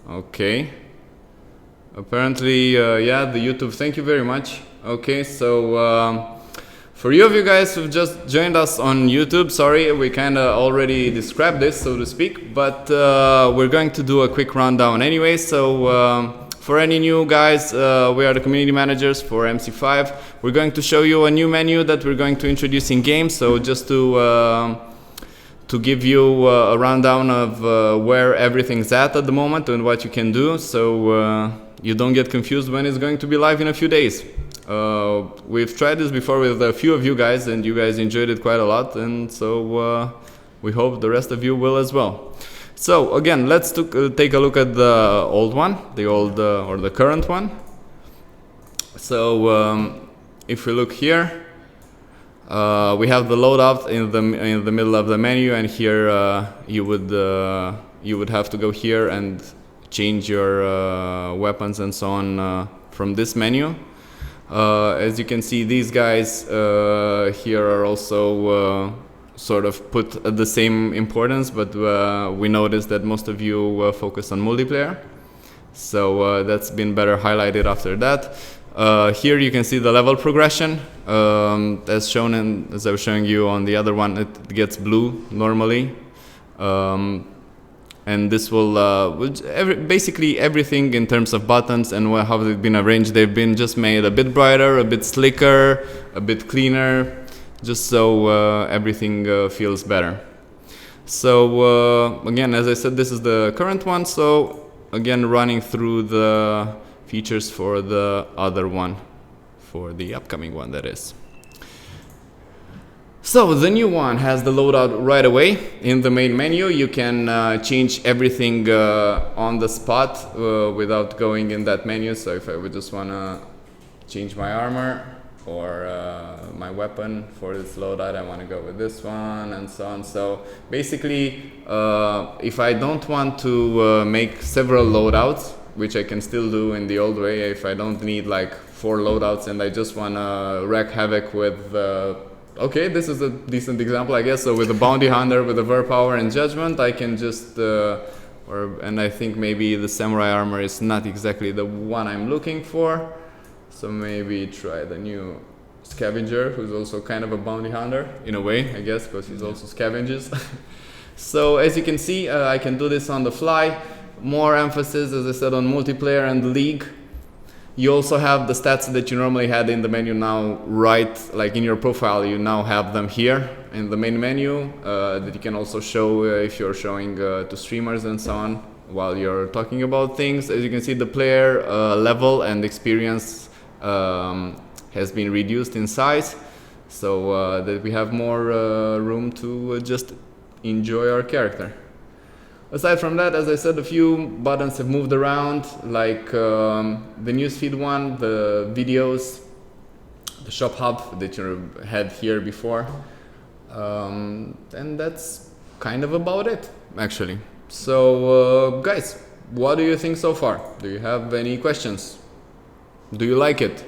Okay. Apparently, yeah, the YouTube. Thank you very much. Okay, so for you of you guys who've just joined us on YouTube, sorry, we kind of already described this, so to speak, but we're going to do a quick rundown anyway. So for any new guys, we are the community managers for MC5. We're going to show you a new menu that we're going to introduce in game. So just to give you a rundown of where everything's at the moment and what you can do, so you don't get confused when it's going to be live in a few days. We've tried this before with a few of you guys, and you guys enjoyed it quite a lot, and so we hope the rest of you will as well. So again, let's take a look at the old one, the old or the current one. So if we look here, we have the loadout in the middle of the menu, and here you would have to go here and change your weapons and so on from this menu. As you can see, these guys here are also sort of put at the same importance, but we noticed that most of you focus on multiplayer, so that's been better highlighted after that. Here you can see the level progression, as shown as I was showing you on the other one. It gets blue normally, and this will basically everything in terms of buttons and how they've been arranged. They've been just made a bit brighter, a bit slicker, a bit cleaner, just so everything feels better. So again, as I said, this is the current one. So again, running through the features for the other one, for the upcoming one, that is. So the new one has the loadout right away in the main menu. You can change everything on the spot without going in that menu. So if I would just want to change my armor or my weapon for this loadout, I want to go with this one and so on. So basically, if I don't want to make several loadouts, which I can still do in the old way, if I don't need like 4 loadouts and I just want to wreak havoc with okay, this is a decent example, I guess. So with a bounty hunter, with a ver power and judgment, I can just and I think maybe the samurai armor is not exactly the one I'm looking for, so maybe try the new scavenger, who's also kind of a bounty hunter in a way, I guess, because he's also scavenges. So as you can see, I can do this on the fly. More emphasis, as I said, on multiplayer and league. You also have the stats that you normally had in the menu now, right, like in your profile, you now have them here in the main menu, that you can also show if you're showing to streamers and so on while you're talking about things. As you can see, the player level and experience has been reduced in size, so that we have more room to just enjoy our character. Aside from that, as I said, a few buttons have moved around, like the newsfeed one, the videos, the shop hub that you had here before, and that's kind of about it, actually. So, guys, what do you think so far? Do you have any questions? Do you like it?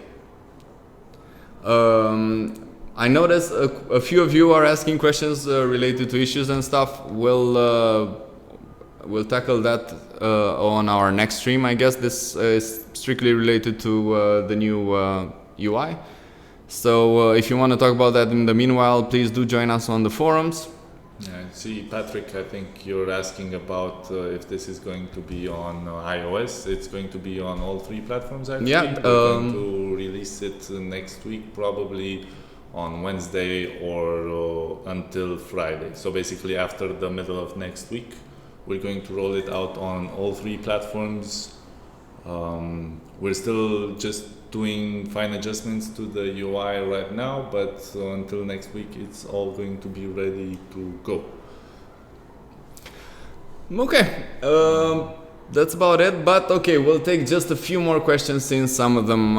I noticed a few of you are asking questions related to issues and stuff. We'll tackle that on our next stream, I guess. This is strictly related to the new UI. So if you want to talk about that in the meanwhile, please do join us on the forums. Yeah, see, Patrick, I think you're asking about if this is going to be on iOS. It's going to be on all 3 platforms, actually. Yeah, we're going to release it next week, probably on Wednesday or until Friday. So basically after the middle of next week. We're going to roll it out on all 3 platforms. We're still just doing fine adjustments to the UI right now, but until next week it's all going to be ready to go. Okay, that's about it, but okay, we'll take just a few more questions since some of them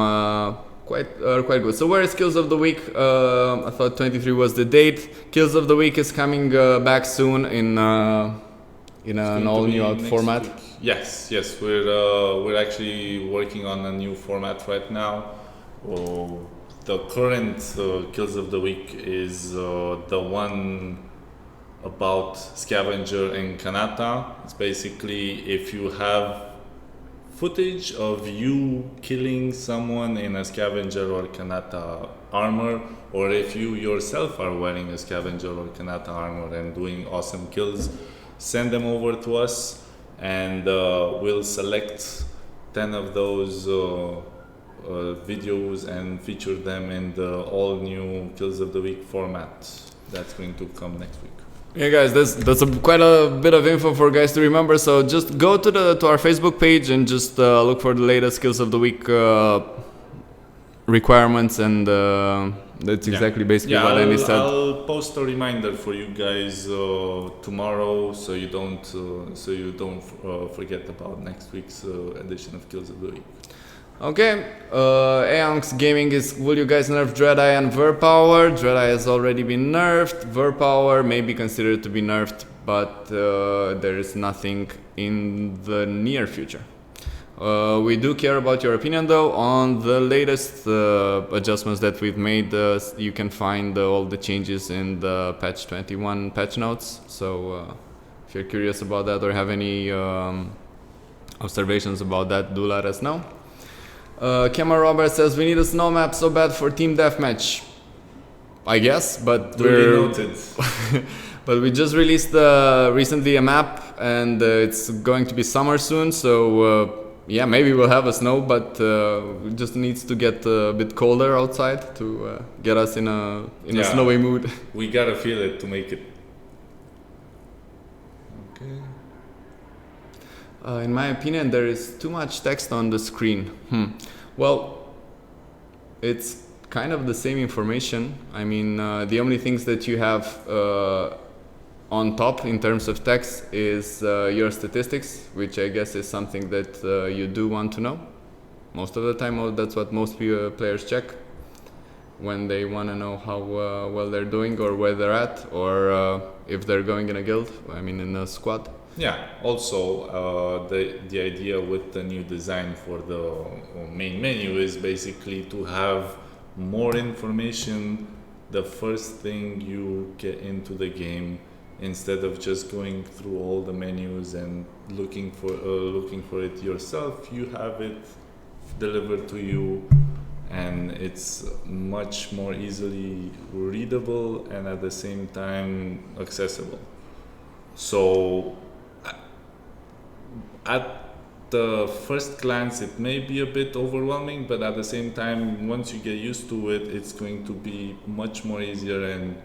quite good. So where is Kills of the Week? I thought 23 was the date. Kills of the Week is coming back soon in an all new format. Week. Yes, we're actually working on a new format right now. The current Kills of the Week is the one about Scavenger and Kanata. It's basically if you have footage of you killing someone in a scavenger or Kanata armor, or if you yourself are wearing a scavenger or Kanata armor and doing awesome kills, send them over to us, and we'll select 10 of those videos and feature them in the all new Kills of the Week format that's going to come next week. Yeah, guys, that's quite a bit of info for guys to remember. So just go to our Facebook page and just look for the latest Skills of the Week requirements, and that's exactly basically what Andy said. I'll post a reminder for you guys tomorrow, so you don't forget about next week's edition of Kills of the Week. Okay, Aeonx Gaming is, will you guys nerf Dreadeye and Verpower? Dreadeye has already been nerfed, Verpower may be considered to be nerfed, but there is nothing in the near future. We do care about your opinion though on the latest adjustments that we've made. You can find all the changes in the patch 21 patch notes, so if you're curious about that or have any observations about that, do let us know. Kemmer Robert says we need a snow map so bad for team deathmatch. I guess, but but we just released recently a map, and it's going to be summer soon. So yeah, maybe we'll have a snow, but it just needs to get a bit colder outside to get us in a snowy mood. We gotta feel it to make it. Okay. In my opinion, there is too much text on the screen. Well, it's kind of the same information. I mean, the only things that you have on top in terms of text is your statistics, which I guess is something that you do want to know. Most of the time, that's what most players check when they want to know how well they're doing, or where they're at, or if they're going in a guild, I mean in a squad. Yeah, also the idea with the new design for the main menu is basically to have more information the first thing you get into the game, instead of just going through all the menus and looking for it yourself. You have it delivered to you, and it's much more easily readable and at the same time accessible. So at the first glance it may be a bit overwhelming, but at the same time, once you get used to it, it's going to be much more easier, and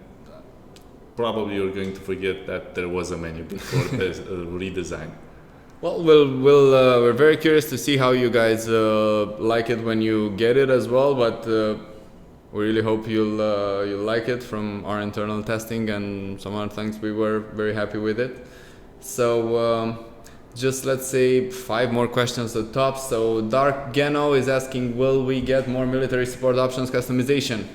probably you're going to forget that there was a menu before the redesign. Well, we're very curious to see how you guys like it when you get it as well, but we really hope you'll like it. From our internal testing and some other things, we were very happy with it. So just let's say 5 more questions at the top. So Dark Geno is asking, will we get more military support options customization?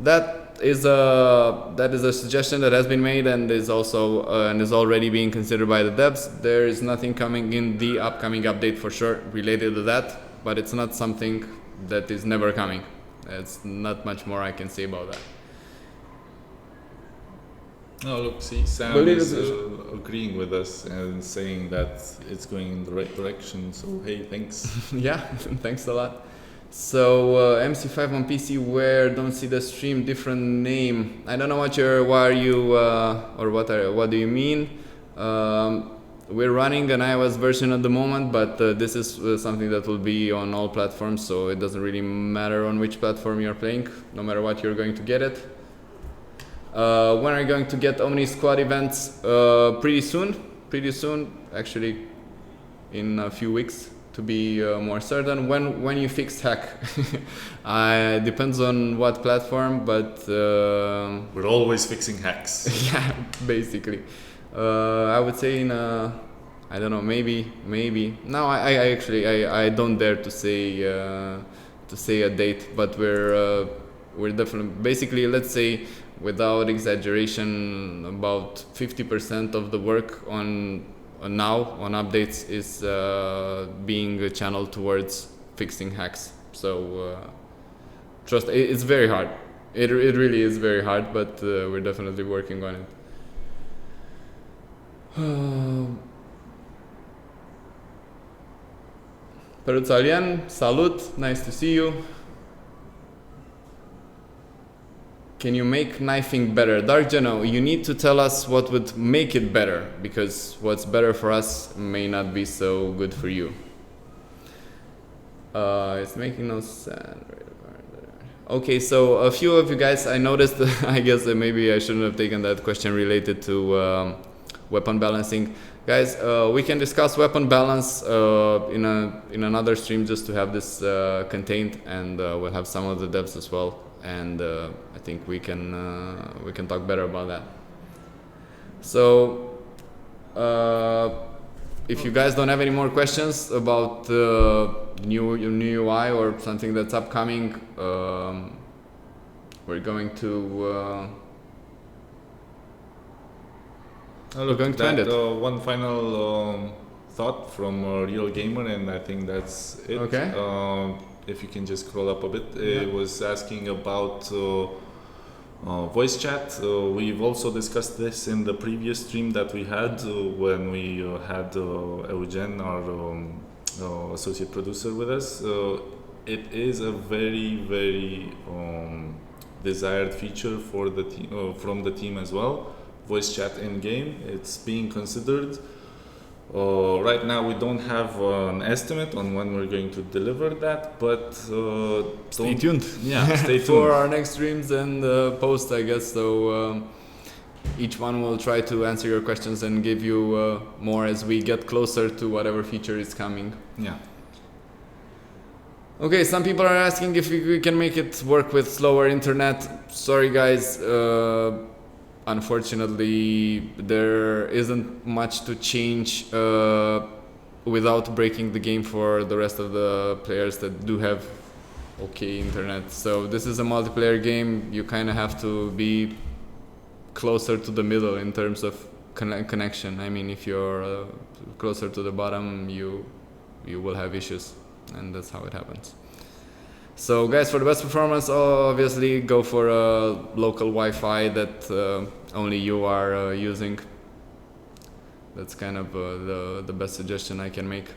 That is a suggestion that has been made and is also and is already being considered by the devs. There is nothing coming in the upcoming update for sure related to that, but it's not something that is never coming. It's not much more I can say about that. Oh, look, see, Sam is agreeing with us and saying that it's going in the right direction. So, hey, thanks. Yeah, thanks a lot. So, MC5 on PC, where don't see the stream, different name. I don't know what do you mean? We're running an iOS version at the moment, but this is something that will be on all platforms, so it doesn't really matter on which platform you're playing. No matter what, you're going to get it. When are you going to get Omni Squad events? Pretty soon, actually in a few weeks, to be more certain. When you fix hack, depends on what platform, but we're always fixing hacks. Yeah, basically. I would say in I don't know, maybe. No, I actually don't dare to say a date, but we're definitely, basically, let's say, without exaggeration, about 50% of the work on updates is being channeled towards fixing hacks. So trust, it's very hard. It really is very hard, but we're definitely working on it. Perutsalien, salut, nice to see you. Can you make knifing better? Dark Geno, you need to tell us what would make it better, because what's better for us may not be so good for you. It's making no sense. Okay, so a few of you guys, I noticed, I guess that maybe I shouldn't have taken that question related to weapon balancing. Guys, we can discuss weapon balance in another stream, just to have this contained, and we'll have some of the devs as well, and I think we can talk better about that. So if you guys don't have any more questions about new UI or something that's upcoming, we're going to end it. One final thought from a real gamer, and I think that's it. Okay. If you can just scroll up a bit, it was asking about voice chat. We've also discussed this in the previous stream that we had when we had Eugen, our associate producer, with us. It is a very, very desired feature for the from the team as well. Voice chat in game, it's being considered. Right now we don't have an estimate on when we're going to deliver that, but stay tuned. Yeah, stay tuned for our next streams and post, I guess. So each one will try to answer your questions and give you more as we get closer to whatever feature is coming. Yeah. Okay, some people are asking if we can make it work with slower internet. Sorry guys, unfortunately there isn't much to change without breaking the game for the rest of the players that do have okay internet. So this is a multiplayer game, you kind of have to be closer to the middle in terms of connection. I mean, if you're closer to the bottom, you will have issues, and that's how it happens. So guys, for the best performance, obviously go for a local Wi-Fi that only you are using. That's kind of the best suggestion I can make.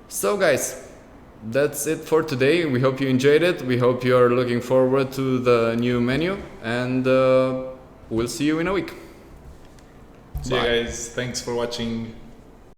So guys, that's it for today. We hope you enjoyed it. We hope you're looking forward to the new menu, and we'll see you in a week. See you guys. Thanks for watching.